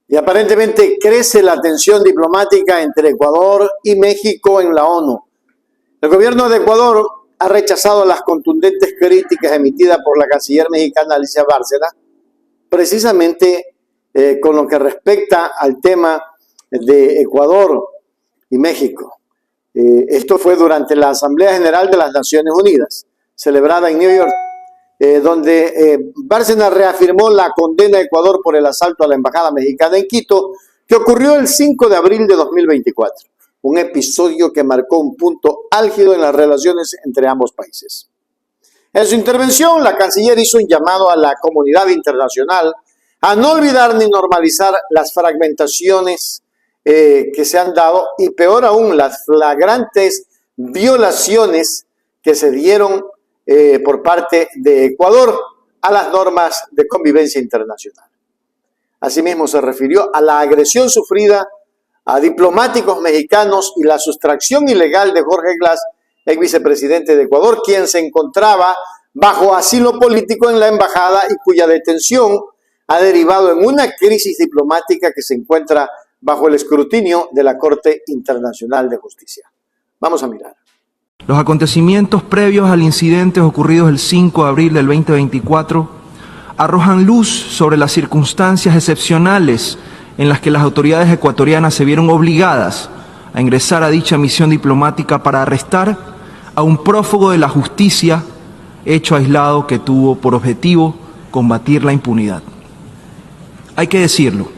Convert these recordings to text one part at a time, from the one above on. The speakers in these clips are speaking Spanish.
Y aparentemente crece la tensión diplomática entre Ecuador y México en la ONU. El gobierno de Ecuador ha rechazado las contundentes críticas emitidas por la canciller mexicana Alicia Bárcena, precisamente con lo que respecta al tema de Ecuador y México. Esto fue durante la Asamblea General de las Naciones Unidas, celebrada en New York, donde Bárcena reafirmó la condena de Ecuador por el asalto a la embajada mexicana en Quito, que ocurrió el 5 de abril de 2024, un episodio que marcó un punto álgido en las relaciones entre ambos países. En su intervención, la canciller hizo un llamado a la comunidad internacional a no olvidar ni normalizar las fragmentaciones que se han dado y, peor aún, las flagrantes violaciones que se dieron por parte de Ecuador a las normas de convivencia internacional. Asimismo, se refirió a la agresión sufrida a diplomáticos mexicanos y la sustracción ilegal de Jorge Glass, ex vicepresidente de Ecuador, quien se encontraba bajo asilo político en la embajada y cuya detención ha derivado en una crisis diplomática que se encuentra bajo el escrutinio de la Corte Internacional de Justicia. Vamos a mirar. Los acontecimientos previos al incidente ocurridos el 5 de abril del 2024 arrojan luz sobre las circunstancias excepcionales en las que las autoridades ecuatorianas se vieron obligadas a ingresar a dicha misión diplomática para arrestar a un prófugo de la justicia, hecho aislado que tuvo por objetivo combatir la impunidad. Hay que decirlo,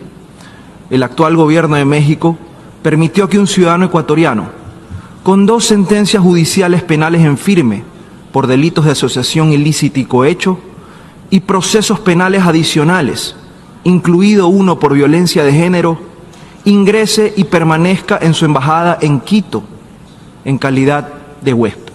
el actual gobierno de México permitió que un ciudadano ecuatoriano con 2 sentencias judiciales penales en firme por delitos de asociación ilícita y cohecho y procesos penales adicionales, incluido uno por violencia de género, ingrese y permanezca en su embajada en Quito en calidad de huésped.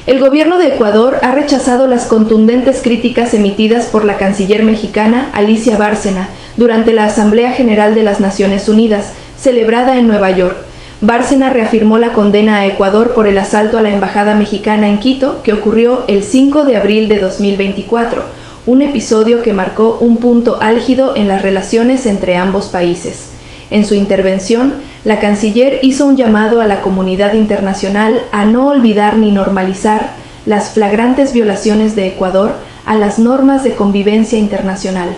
El gobierno de Ecuador ha rechazado las contundentes críticas emitidas por la canciller mexicana Alicia Bárcena durante la Asamblea General de las Naciones Unidas, celebrada en Nueva York. Bárcena reafirmó la condena a Ecuador por el asalto a la embajada mexicana en Quito, que ocurrió el 5 de abril de 2024, un episodio que marcó un punto álgido en las relaciones entre ambos países. En su intervención, la canciller hizo un llamado a la comunidad internacional a no olvidar ni normalizar las flagrantes violaciones de Ecuador a las normas de convivencia internacional.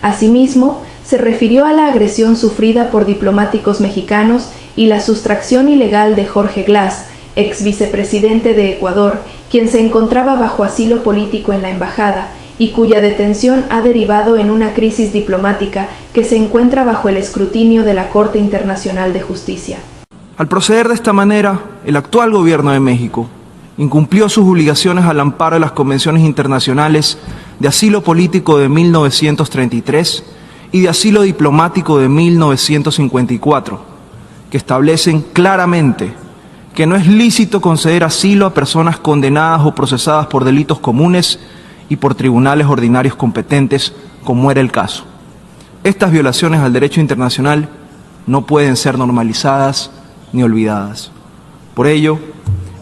Asimismo, se refirió a la agresión sufrida por diplomáticos mexicanos y la sustracción ilegal de Jorge Glass, ex vicepresidente de Ecuador, quien se encontraba bajo asilo político en la embajada y cuya detención ha derivado en una crisis diplomática que se encuentra bajo el escrutinio de la Corte Internacional de Justicia. Al proceder de esta manera, el actual gobierno de México incumplió sus obligaciones al amparo de las convenciones internacionales de asilo político de 1933 y de asilo diplomático de 1954, que establecen claramente que no es lícito conceder asilo a personas condenadas o procesadas por delitos comunes y por tribunales ordinarios competentes, como era el caso. Estas violaciones al derecho internacional no pueden ser normalizadas ni olvidadas. Por ello,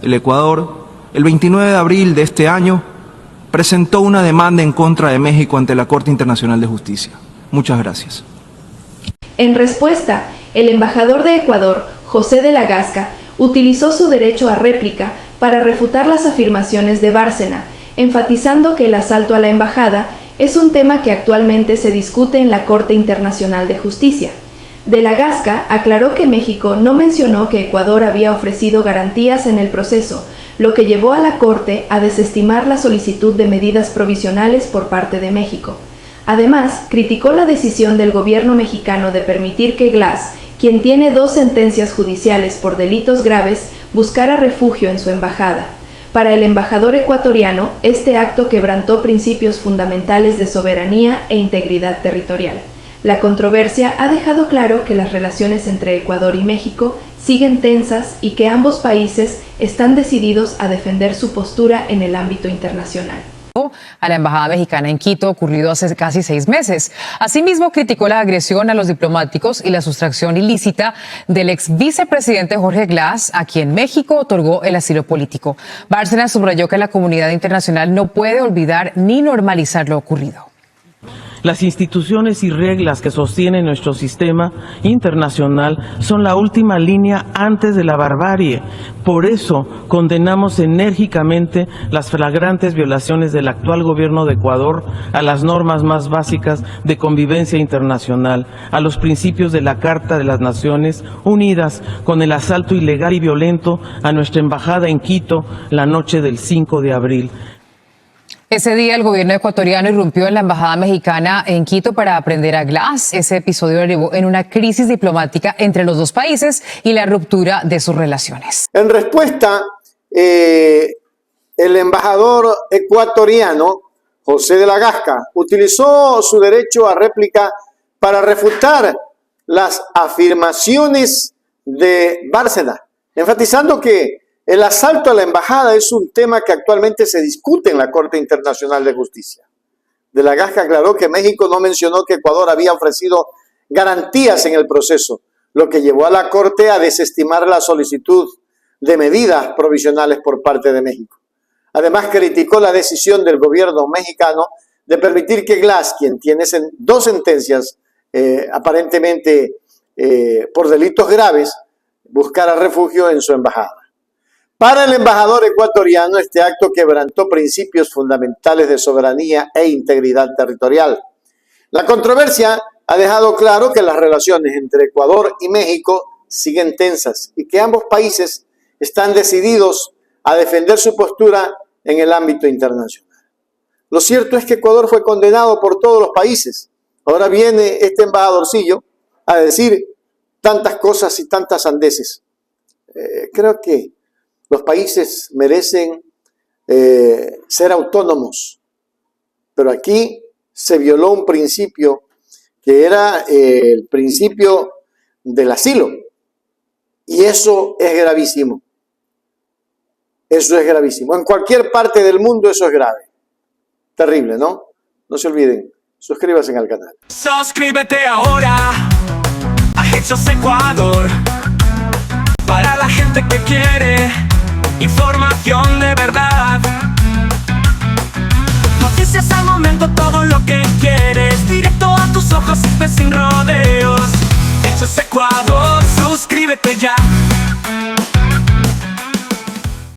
el Ecuador, el 29 de abril de este año, presentó una demanda en contra de México ante la Corte Internacional de Justicia. Muchas gracias. En respuesta, el embajador de Ecuador, José de la Gasca, utilizó su derecho a réplica para refutar las afirmaciones de Bárcena, enfatizando que el asalto a la embajada es un tema que actualmente se discute en la Corte Internacional de Justicia. De la Gasca aclaró que México no mencionó que Ecuador había ofrecido garantías en el proceso, lo que llevó a la Corte a desestimar la solicitud de medidas provisionales por parte de México. Además, criticó la decisión del gobierno mexicano de permitir que Glass, quien tiene 2 sentencias judiciales por delitos graves, buscara refugio en su embajada. Para el embajador ecuatoriano, este acto quebrantó principios fundamentales de soberanía e integridad territorial. La controversia ha dejado claro que las relaciones entre Ecuador y México siguen tensas y que ambos países están decididos a defender su postura en el ámbito internacional. A la embajada mexicana en Quito, ocurrido hace casi 6 meses. Asimismo, criticó la agresión a los diplomáticos y la sustracción ilícita del ex vicepresidente Jorge Glass, a quien México otorgó el asilo político. Bárcena subrayó que la comunidad internacional no puede olvidar ni normalizar lo ocurrido. Las instituciones y reglas que sostienen nuestro sistema internacional son la última línea antes de la barbarie. Por eso condenamos enérgicamente las flagrantes violaciones del actual gobierno de Ecuador a las normas más básicas de convivencia internacional, a los principios de la Carta de las Naciones Unidas, con el asalto ilegal y violento a nuestra embajada en Quito la noche del 5 de abril. Ese día el gobierno ecuatoriano irrumpió en la embajada mexicana en Quito para aprender a Glass. Ese episodio derivó en una crisis diplomática entre los dos países y la ruptura de sus relaciones. En respuesta, el embajador ecuatoriano, José de la Gasca, utilizó su derecho a réplica para refutar las afirmaciones de Bárcena, enfatizando que el asalto a la embajada es un tema que actualmente se discute en la Corte Internacional de Justicia. De la Gasca aclaró que México no mencionó que Ecuador había ofrecido garantías en el proceso, lo que llevó a la Corte a desestimar la solicitud de medidas provisionales por parte de México. Además, criticó la decisión del gobierno mexicano de permitir que Glass, quien tiene dos sentencias aparentemente por delitos graves, buscara refugio en su embajada. Para el embajador ecuatoriano, este acto quebrantó principios fundamentales de soberanía e integridad territorial. La controversia ha dejado claro que las relaciones entre Ecuador y México siguen tensas y que ambos países están decididos a defender su postura en el ámbito internacional. Lo cierto es que Ecuador fue condenado por todos los países. Ahora viene este embajadorcillo a decir tantas cosas y tantas sandeces. Creo que los países merecen ser autónomos, pero aquí se violó un principio que era el principio del asilo, y eso es gravísimo. Eso es gravísimo. En cualquier parte del mundo eso es grave. Terrible, ¿no? No se olviden, suscríbanse al canal. Suscríbete ahora a Hechos Ecuador, para la gente que quiere información de verdad. Noticias al momento, todo lo que quieres, directo a tus ojos y sin rodeos. Hechos Ecuador, suscríbete ya.